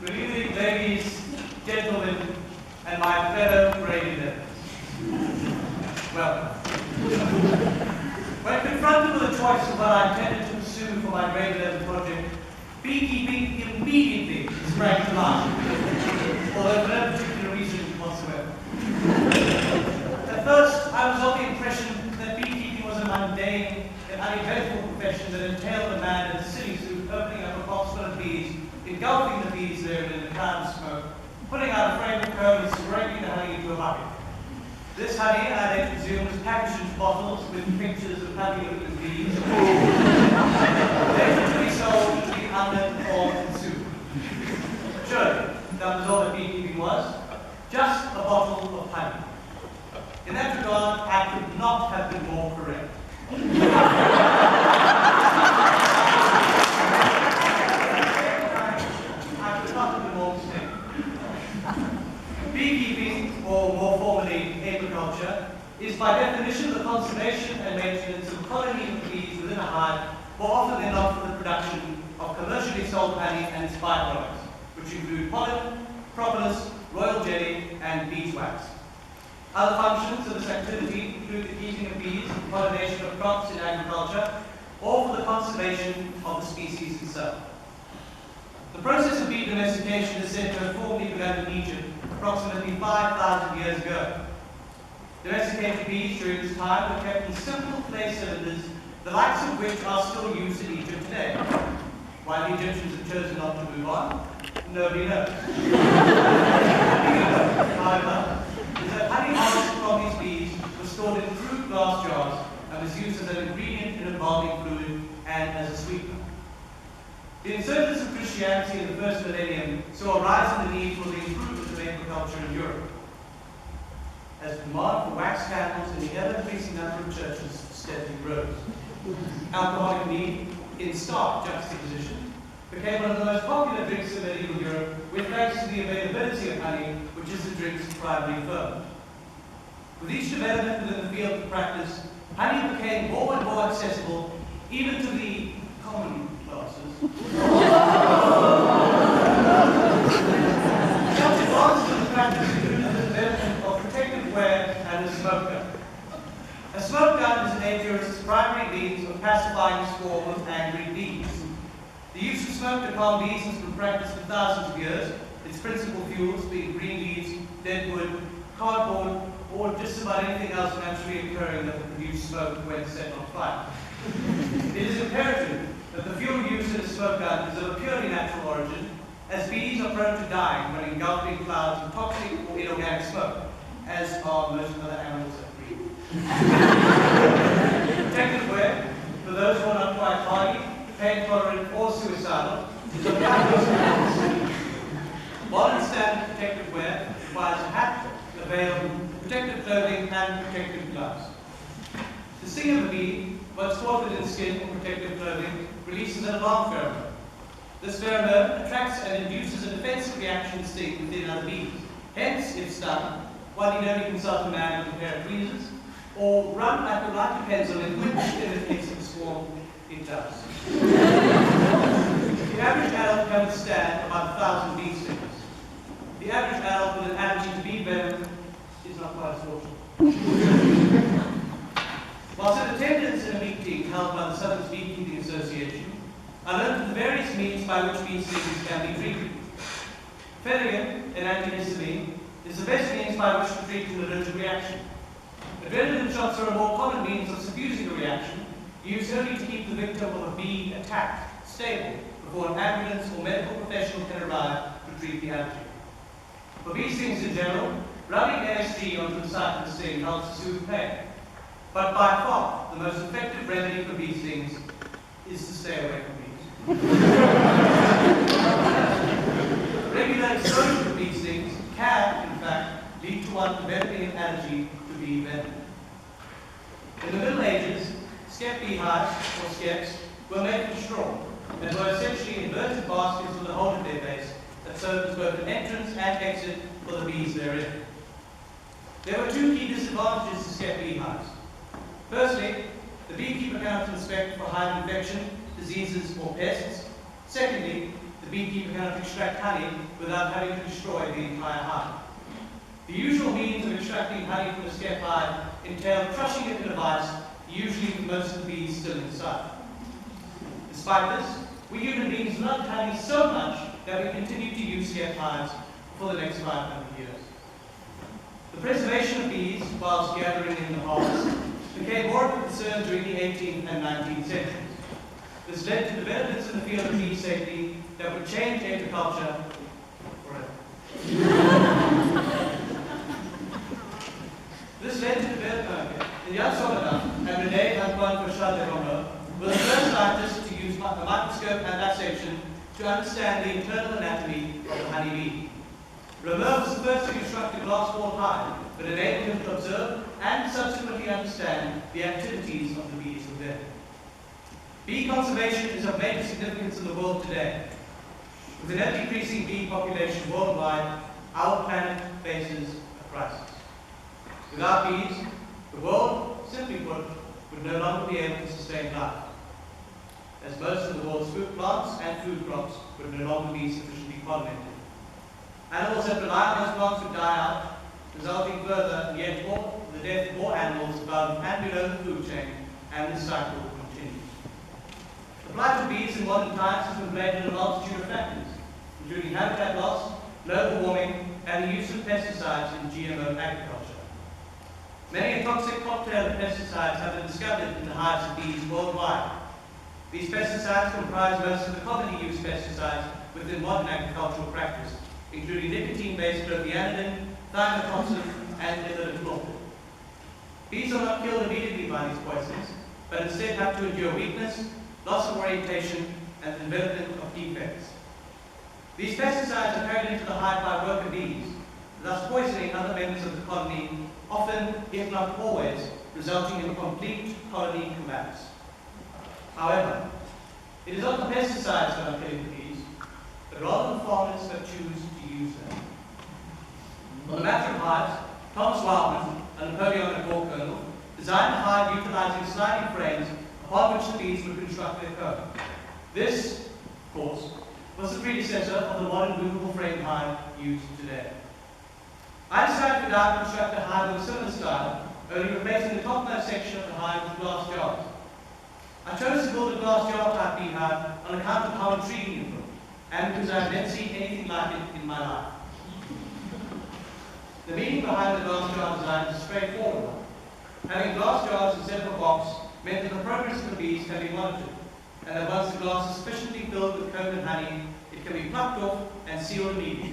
Good evening, ladies, gentlemen, and my fellow grade 11s. Welcome. When confronted with a choice of what I intended to pursue for my grade 11 project, beekeeping immediately sprang to mind, although for no particular reason whatsoever. At first, I was of the impression that beekeeping was a mundane and uneventful profession that entailed a man in a silly suit opening up a box full of bees, engulfing the bees therein in a cloud of smoke, putting out a frame of comb and scraping the honey into a bucket. This honey, I then presume, was packaged into bottles with pictures of honey-looking bees, later to be sold to the uninformed consumer. Surely, that was all that beekeeping was, just a bottle of honey. In that regard, I could not have been more correct. I could not have been more mistaken. Beekeeping, or more formally, apiculture, is by definition the conservation and maintenance of colonies of bees within a hive, more often than not for the production of commercially sold honey and its byproducts, which include pollen, propolis, royal jelly, and beeswax. Other functions of this activity include the keeping of bees, the pollination of crops in agriculture, or for the conservation of the species itself. The process of bee domestication is said to have formerly begun in Egypt approximately 5,000 years ago. Domesticated bees during this time were kept in simple clay cylinders, the likes of which are still used in Egypt today. Why the Egyptians have chosen not to move on, nobody knows. However, is that honey harvested from these bees was stored in crude glass jars and was used as an ingredient in embalming fluid and as a sweetener. The insurgence of Christianity in the first millennium saw a rise in the need for the improvement of agriculture in Europe, as demand for wax candles in the ever-increasing number of churches steadily rose. Alcoholic mead, in stark juxtaposition, became one of the most popular drinks in medieval Europe, with thanks to the availability of honey, which is the drink's primary ferment. With each development within the field of practice, honey became more and more accessible, even to the common classes. Such advances in the practice included the development of protective wear and a smoke gun. A smoke gun is an apiarist's primary means of pacifying a swarm of angry bees. The use of smoke to calm bees has been practiced for thousands of years, its principal fuels being green leaves, dead wood, cardboard, or just about anything else naturally occurring that will produce smoke when set on fire. It is imperative that the fuel used in a smoke gun is of a purely natural origin, as bees are prone to dying when engulfing clouds of toxic or inorganic smoke, as are most other animals that breathe. Protective wear, for those who are not quite hardy, pain tolerant, or suicidal, is of utmost importance. Modern standard protective wear requires a hat, a veil, protective clothing, and protective gloves. The sting of a bee, once caught within skin or protective clothing, releases an alarm pheromone. This pheromone attracts and induces a defensive reaction to sting within other bees. Hence, if stung, one need only consult a man with a pair of tweezers, or run like a light pencil in which, in the case of a swarm, it does. The average adult can withstand about 1,000 bee stings. The average adult with an allergy to bee venom is not quite as fortunate. Whilst in attendance in a meeting held by the Southern Beekeeping Association, I learned of the various means by which bee stings can be treated. Phenergan, an antihistamine, is the best means by which to treat an allergic reaction. Adrenaline shots are a more common means of suffusing a reaction, used only to keep the victim of a bee attack stable before an ambulance or medical professional can arrive to treat the allergy. For bee stings in general, rubbing LSD onto the site of the sting helps to soothe pain. But by far, the most effective remedy for bee stings is to stay away from bees. Regular exposure to bee stings can, in fact, lead to one developing an allergy to bee venom. In the Middle Ages, skep beehives, or skeps, were made from straw and were essentially inverted baskets with a hole in their base that served as both an entrance and exit for the bees therein. There were two key disadvantages to skep beehives. Firstly, the beekeeper cannot inspect for hive infection, diseases, or pests. Secondly, the beekeeper cannot extract honey without having to destroy the entire hive. The usual means of extracting honey from a skep hive entail crushing it in a vise, usually with most of the bees still inside. Despite this, we human beings love honey so much that we continue to use skep hives for the next 500 years. The preservation of bees whilst gathering in the harvest became more of a concern during the 18th and 19th centuries. This led to developments in the field of bee safety that would change agriculture forever. This led to development in Jan Solomon and René Antoine Fauchard de Romeau were the first scientists to use a microscope and dissection to understand the internal anatomy of the honeybee. Romeau was the first to construct a glass-walled hive that enabled him to observe and subsequently understand the activities of the bees within. Bee conservation is of major significance in the world today. With an ever-decreasing bee population worldwide, our planet faces a crisis. Without bees, the world, simply put, would no longer be able to sustain life, as most of the world's food plants and food crops would no longer be sufficiently pollinated. Animals that rely on those plants would die out, resulting further in yet more the death of more animals above and below the food chain, and this cycle continues. The plight of bees in modern times has been blamed on a multitude of factors, including habitat loss, global warming, and the use of pesticides in GMO agriculture. Many a toxic cocktail of pesticides have been discovered in the hives of bees worldwide. These pesticides comprise most of the commonly used pesticides within modern agricultural practice, including nicotine-based clothianidin, thiamethoxam, and imidacloprid. Bees are not killed immediately by these poisons, but instead have to endure weakness, loss of orientation, and the development of defects. These pesticides are carried into the hive by worker bees, thus poisoning other members of the colony, often, if not always, resulting in complete colony collapse. However, it is not the pesticides that are killing the bees, but rather the farmers that choose to use them. On the matter of hives, Thomas Wildman, a Napoleonic war colonel, designed a hive utilizing sliding frames upon which the bees would construct their comb. This, of course, was the predecessor of the modern movable frame hive used today. I decided to go out and construct a hive of a similar style, only replacing the topmost section of the hive with glass jars. I chose to build a glass jar type beehive on account of how intriguing it looked, and because I have never seen anything like it in my life. The meaning behind the glass jar design is a straightforward one. Having glass jars instead of a box meant that the progress of the bees can be monitored, and that once the glass is sufficiently filled with comb and honey, it can be plucked off and sealed immediately.